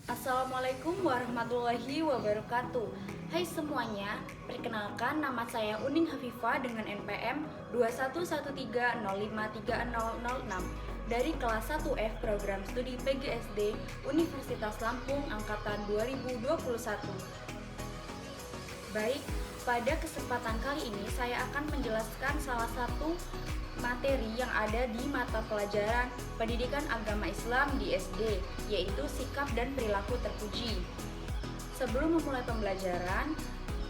Assalamualaikum warahmatullahi wabarakatuh. Hai semuanya, perkenalkan nama saya Uning Hafifah dengan NPM 2113053006 dari kelas 1F Program Studi PGSD Universitas Lampung Angkatan 2021. Baik, pada kesempatan kali ini saya akan menjelaskan salah satu materi yang ada di mata pelajaran Pendidikan Agama Islam di SD, yaitu sikap dan perilaku terpuji. Sebelum memulai pembelajaran,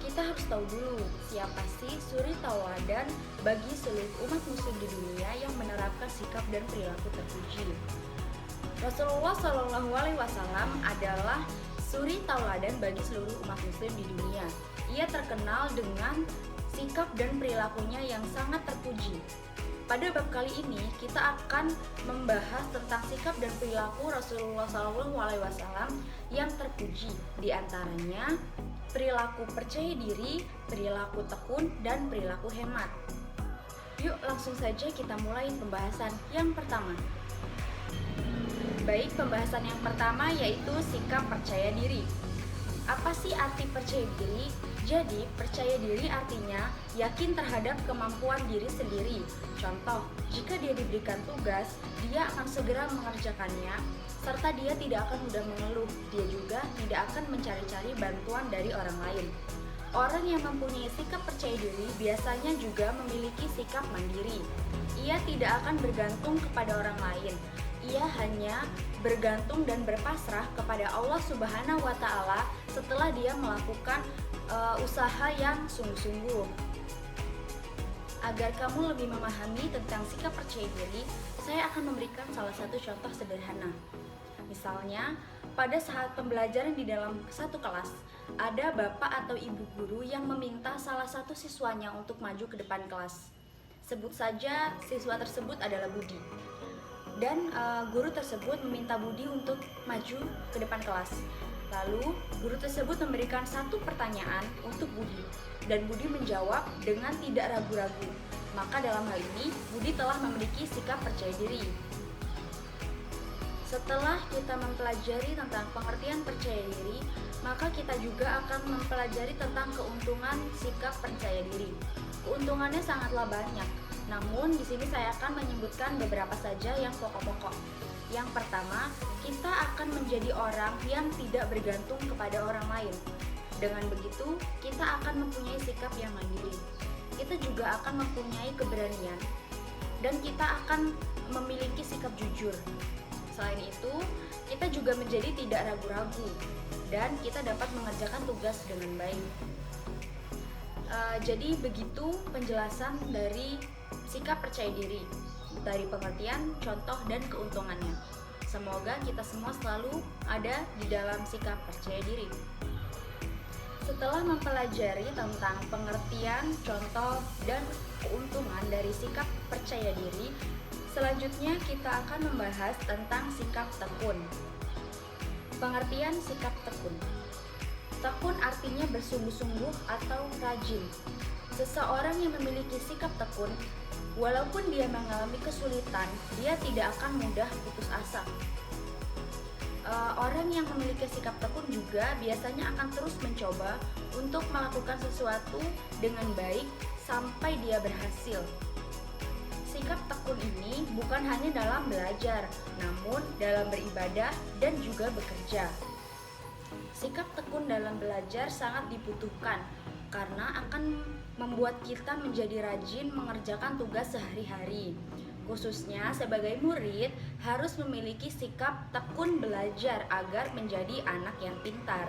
kita harus tahu dulu siapa sih suri tauladan bagi seluruh umat muslim di dunia yang menerapkan sikap dan perilaku terpuji. Rasulullah Shallallahu Alaihi Wasallam adalah suri tauladan bagi seluruh umat muslim di dunia. Ia terkenal dengan sikap dan perilakunya yang sangat terpuji. Pada bab kali ini kita akan membahas tentang sikap dan perilaku Rasulullah SAW yang terpuji, di antaranya perilaku percaya diri, perilaku tekun, dan perilaku hemat. Yuk langsung saja kita mulai pembahasan yang pertama. Baik, pembahasan yang pertama yaitu sikap percaya diri. Apa sih arti percaya diri? Jadi, percaya diri artinya yakin terhadap kemampuan diri sendiri. Contoh, jika dia diberikan tugas, dia akan segera mengerjakannya, serta dia tidak akan mudah mengeluh. Dia juga tidak akan mencari-cari bantuan dari orang lain. Orang yang mempunyai sikap percaya diri biasanya juga memiliki sikap mandiri. Ia tidak akan bergantung kepada orang lain. Ia hanya bergantung dan berpasrah kepada Allah Subhanahu wa Ta'ala setelah dia melakukan usaha yang sungguh-sungguh. Agar kamu lebih memahami tentang sikap percaya diri, saya akan memberikan salah satu contoh sederhana. Misalnya, pada saat pembelajaran di dalam satu kelas, ada bapak atau ibu guru yang meminta salah satu siswanya untuk maju ke depan kelas. Sebut saja siswa tersebut adalah Budi. Dan guru tersebut meminta Budi untuk maju ke depan kelas. Lalu, guru tersebut memberikan satu pertanyaan untuk Budi, dan Budi menjawab dengan tidak ragu-ragu. Maka dalam hal ini, Budi telah memiliki sikap percaya diri. Setelah kita mempelajari tentang pengertian percaya diri, maka kita juga akan mempelajari tentang keuntungan sikap percaya diri. Keuntungannya sangatlah banyak, namun di sini saya akan menyebutkan beberapa saja yang pokok-pokok. Yang pertama, kita akan menjadi orang yang tidak bergantung kepada orang lain. Dengan begitu, kita akan mempunyai sikap yang mandiri. Kita juga akan mempunyai keberanian, dan kita akan memiliki sikap jujur. Selain itu, kita juga menjadi tidak ragu-ragu, dan kita dapat mengerjakan tugas dengan baik. Jadi begitu penjelasan dari sikap percaya diri, dari pengertian, contoh, dan keuntungannya. Semoga kita semua selalu ada di dalam sikap percaya diri. Setelah mempelajari tentang pengertian, contoh, dan keuntungan dari sikap percaya diri, selanjutnya kita akan membahas tentang sikap tekun. Pengertian sikap tekun. Tekun artinya bersungguh-sungguh atau rajin. Seseorang yang memiliki sikap tekun, walaupun dia mengalami kesulitan, dia tidak akan mudah putus asa. Orang yang memiliki sikap tekun juga biasanya akan terus mencoba untuk melakukan sesuatu dengan baik sampai dia berhasil. Sikap tekun ini bukan hanya dalam belajar, namun dalam beribadah dan juga bekerja. Sikap tekun dalam belajar sangat dibutuhkan karena akan membuat kita menjadi rajin mengerjakan tugas sehari-hari. Khususnya sebagai murid harus memiliki sikap tekun belajar agar menjadi anak yang pintar.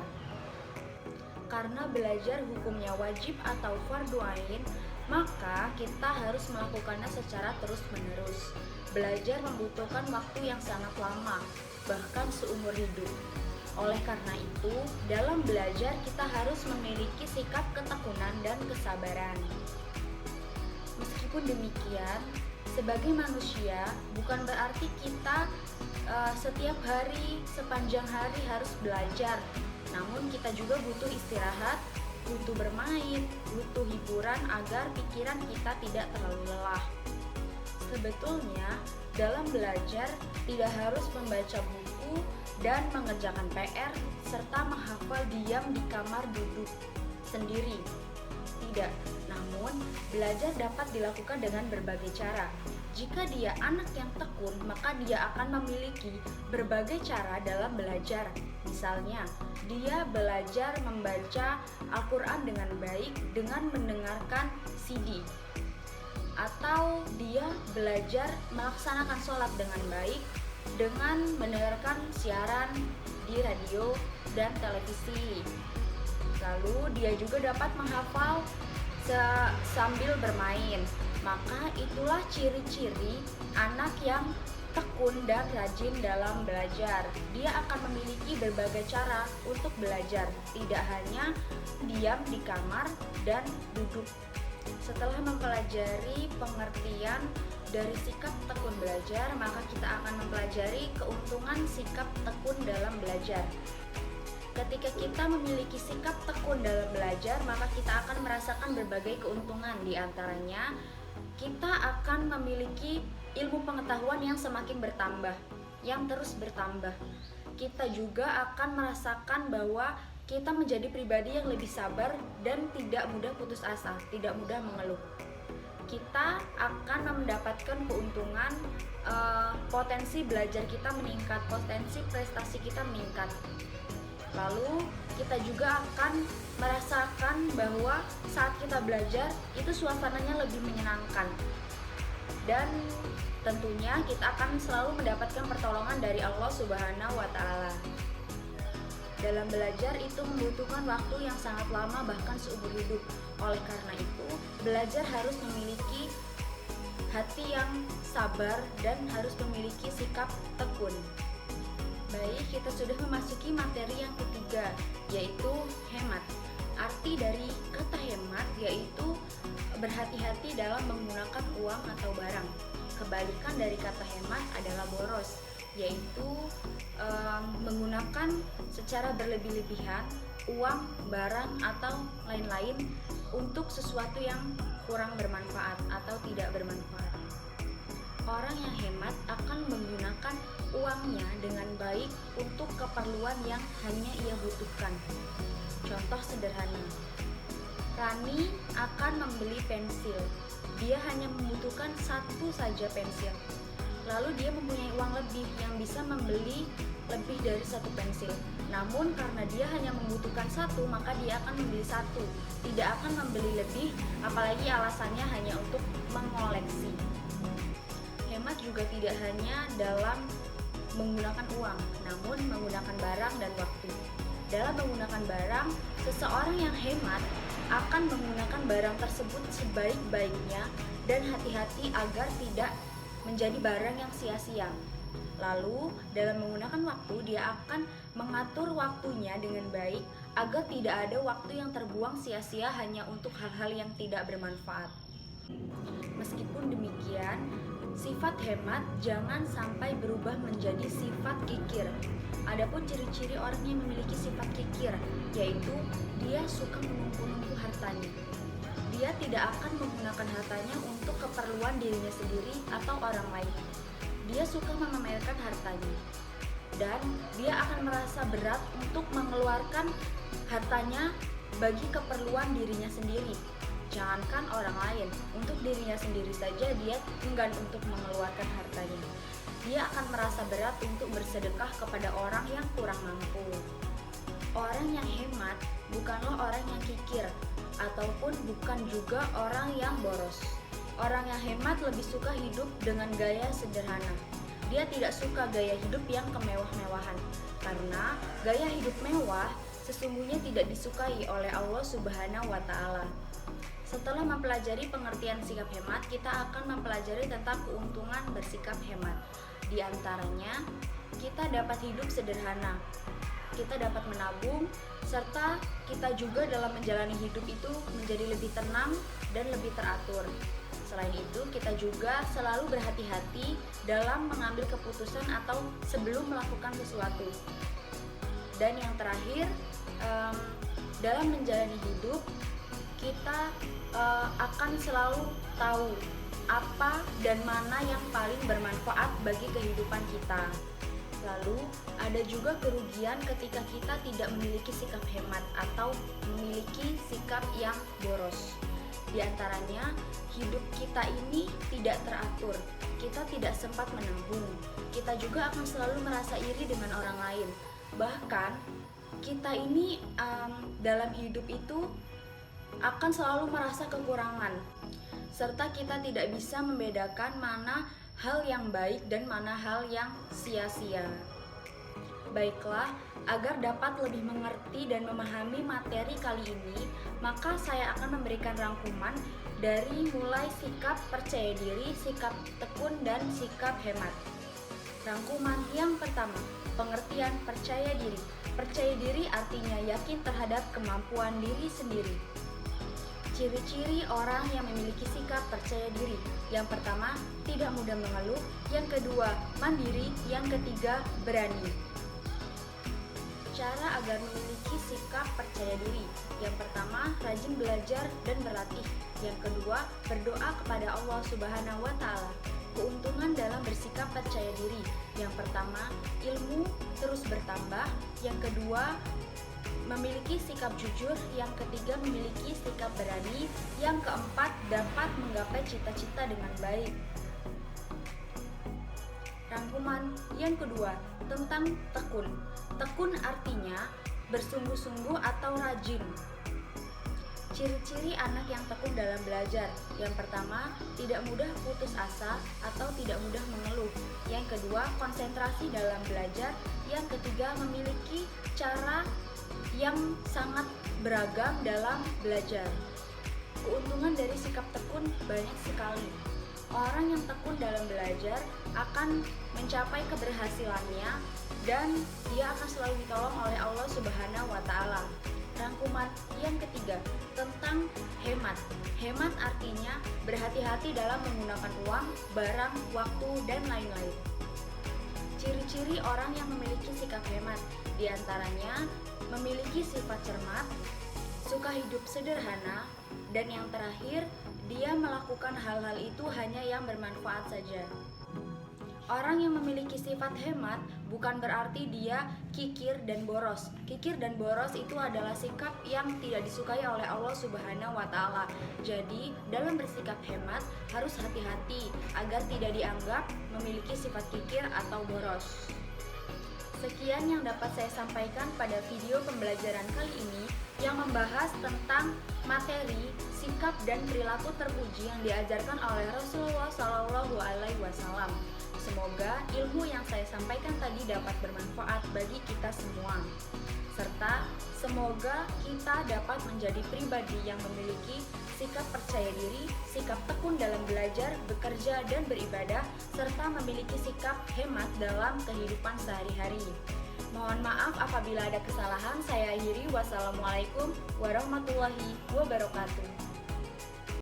Karena belajar hukumnya wajib atau fardu ain, maka kita harus melakukannya secara terus-menerus. Belajar membutuhkan waktu yang sangat lama, bahkan seumur hidup. Oleh karena itu, dalam belajar kita harus memiliki sikap ketekunan dan kesabaran. Meskipun demikian, sebagai manusia bukan berarti kita setiap hari, sepanjang hari harus belajar. Namun kita juga butuh istirahat, butuh bermain, butuh hiburan agar pikiran kita tidak terlalu lelah. Sebetulnya, dalam belajar tidak harus membaca buku buku dan mengerjakan PR, serta menghafal diam di kamar duduk sendiri. Tidak, namun belajar dapat dilakukan dengan berbagai cara. Jika dia anak yang tekun, maka dia akan memiliki berbagai cara dalam belajar. Misalnya, dia belajar membaca Al-Quran dengan baik dengan mendengarkan CD. Atau dia belajar melaksanakan sholat dengan baik dengan mendengarkan siaran di radio dan televisi. Lalu dia juga dapat menghafal sambil bermain. Maka itulah ciri-ciri anak yang tekun dan rajin dalam belajar. Dia akan memiliki berbagai cara untuk belajar, tidak hanya diam di kamar dan duduk. Setelah mempelajari pengertian dari sikap tekun belajar, maka kita akan mempelajari keuntungan sikap tekun dalam belajar. Ketika kita memiliki sikap tekun dalam belajar, maka kita akan merasakan berbagai keuntungan. Di antaranya, kita akan memiliki ilmu pengetahuan yang semakin bertambah, yang terus bertambah. Kita juga akan merasakan bahwa kita menjadi pribadi yang lebih sabar dan tidak mudah putus asa, tidak mudah mengeluh. Kita akan mendapatkan keuntungan, potensi belajar kita meningkat, potensi prestasi kita meningkat. Lalu kita juga akan merasakan bahwa saat kita belajar itu suasananya lebih menyenangkan. Dan tentunya kita akan selalu mendapatkan pertolongan dari Allah Subhanahu wa Ta'ala. Dalam belajar itu membutuhkan waktu yang sangat lama, bahkan seumur hidup. Oleh karena itu, belajar harus memiliki hati yang sabar dan harus memiliki sikap tekun. Baik, kita sudah memasuki materi yang ketiga, yaitu hemat. Arti dari kata hemat yaitu berhati-hati dalam menggunakan uang atau barang. Kebalikan dari kata hemat adalah boros, yaitu menggunakan secara berlebih-lebihan uang, barang, atau lain-lain untuk sesuatu yang kurang bermanfaat atau tidak bermanfaat. Orang yang hemat akan menggunakan uangnya dengan baik untuk keperluan yang hanya ia butuhkan. Contoh sederhana, Rani akan membeli pensil. Dia hanya membutuhkan satu saja pensil. Lalu dia mempunyai uang lebih yang bisa membeli lebih dari satu pensil. Namun karena dia hanya membutuhkan satu, maka dia akan membeli satu. Tidak akan membeli lebih, apalagi alasannya hanya untuk mengoleksi. Hemat juga tidak hanya dalam menggunakan uang, namun menggunakan barang dan waktu. Dalam menggunakan barang, seseorang yang hemat akan menggunakan barang tersebut sebaik-baiknya dan hati-hati agar tidak menjadi barang yang sia-sia. Lalu, dalam menggunakan waktu, dia akan mengatur waktunya dengan baik agar tidak ada waktu yang terbuang sia-sia hanya untuk hal-hal yang tidak bermanfaat. Meskipun demikian, sifat hemat jangan sampai berubah menjadi sifat kikir. Adapun ciri-ciri orang yang memiliki sifat kikir, yaitu dia suka menumpuk-numpuk hartanya. Dia tidak akan menggunakan hartanya untuk keperluan dirinya sendiri atau orang lain. Dia suka memamerkan hartanya, dan dia akan merasa berat untuk mengeluarkan hartanya bagi keperluan dirinya sendiri. Jangankan orang lain, untuk dirinya sendiri saja dia enggan untuk mengeluarkan hartanya. Dia akan merasa berat untuk bersedekah kepada orang yang kurang mampu. Orang yang hemat bukanlah orang yang kikir, ataupun bukan juga orang yang boros. Orang yang hemat lebih suka hidup dengan gaya sederhana. Dia tidak suka gaya hidup yang kemewah-mewahan, karena gaya hidup mewah sesungguhnya tidak disukai oleh Allah Subhanahu wa Ta'ala. Setelah mempelajari pengertian sikap hemat, kita akan mempelajari tentang keuntungan bersikap hemat. Di antaranya, kita dapat hidup sederhana, kita dapat menabung, serta kita juga dalam menjalani hidup itu menjadi lebih tenang dan lebih teratur. Selain itu, kita juga selalu berhati-hati dalam mengambil keputusan atau sebelum melakukan sesuatu. Dan yang terakhir, dalam menjalani hidup, kita akan selalu tahu apa dan mana yang paling bermanfaat bagi kehidupan kita. Lalu, ada juga kerugian ketika kita tidak memiliki sikap hemat atau memiliki sikap yang boros. Di antaranya, hidup kita ini tidak teratur, kita tidak sempat menabung, kita juga akan selalu merasa iri dengan orang lain. Bahkan, kita ini dalam hidup itu akan selalu merasa kekurangan, serta kita tidak bisa membedakan mana hal yang baik dan mana hal yang sia-sia. Baiklah, agar dapat lebih mengerti dan memahami materi kali ini, maka saya akan memberikan rangkuman dari mulai sikap percaya diri, sikap tekun, dan sikap hemat. Rangkuman yang pertama, pengertian percaya diri. Percaya diri artinya yakin terhadap kemampuan diri sendiri. Ciri-ciri orang yang memiliki sikap percaya diri. Yang pertama, tidak mudah mengeluh. Yang kedua, mandiri. Yang ketiga, berani. Cara agar memiliki sikap percaya diri. Yang pertama, rajin belajar dan berlatih. Yang kedua, berdoa kepada Allah Subhanahu wa Ta'ala. Keuntungan dalam bersikap percaya diri. Yang pertama, ilmu terus bertambah. Yang kedua, memiliki sikap jujur. Yang ketiga, memiliki sikap berani. Yang keempat, dapat menggapai cita-cita dengan baik. Rangkuman yang kedua tentang tekun. Tekun artinya bersungguh-sungguh atau rajin. Ciri-ciri anak yang tekun dalam belajar. Yang pertama, tidak mudah putus asa atau tidak mudah mengeluh. Yang kedua, konsentrasi dalam belajar. Yang ketiga, memiliki cara yang sangat beragam dalam belajar. Keuntungan dari sikap tekun banyak sekali. Orang yang tekun dalam belajar akan mencapai keberhasilannya dan dia akan selalu ditolong oleh Allah Subhanahu wa Ta'ala. Rangkuman yang ketiga tentang hemat. Hemat artinya berhati-hati dalam menggunakan uang, barang, waktu, dan lain-lain. Ciri-ciri orang yang memiliki sikap hemat, di antaranya memiliki sifat cermat, suka hidup sederhana, dan yang terakhir, dia melakukan hal-hal itu hanya yang bermanfaat saja. Orang yang memiliki sifat hemat bukan berarti dia kikir dan boros. Kikir dan boros itu adalah sikap yang tidak disukai oleh Allah Subhanahu wa Ta'ala. Jadi, dalam bersikap hemat harus hati-hati agar tidak dianggap memiliki sifat kikir atau boros. Sekian yang dapat saya sampaikan pada video pembelajaran kali ini yang membahas tentang materi, sikap, dan perilaku terpuji yang diajarkan oleh Rasulullah SAW. Semoga ilmu yang saya sampaikan tadi dapat bermanfaat bagi kita semua. Serta semoga kita dapat menjadi pribadi yang memiliki sikap percaya diri, sikap tekun dalam belajar, bekerja, dan beribadah, serta memiliki sikap hemat dalam kehidupan sehari-hari. Mohon maaf apabila ada kesalahan. Saya akhiri. Wassalamualaikum warahmatullahi wabarakatuh.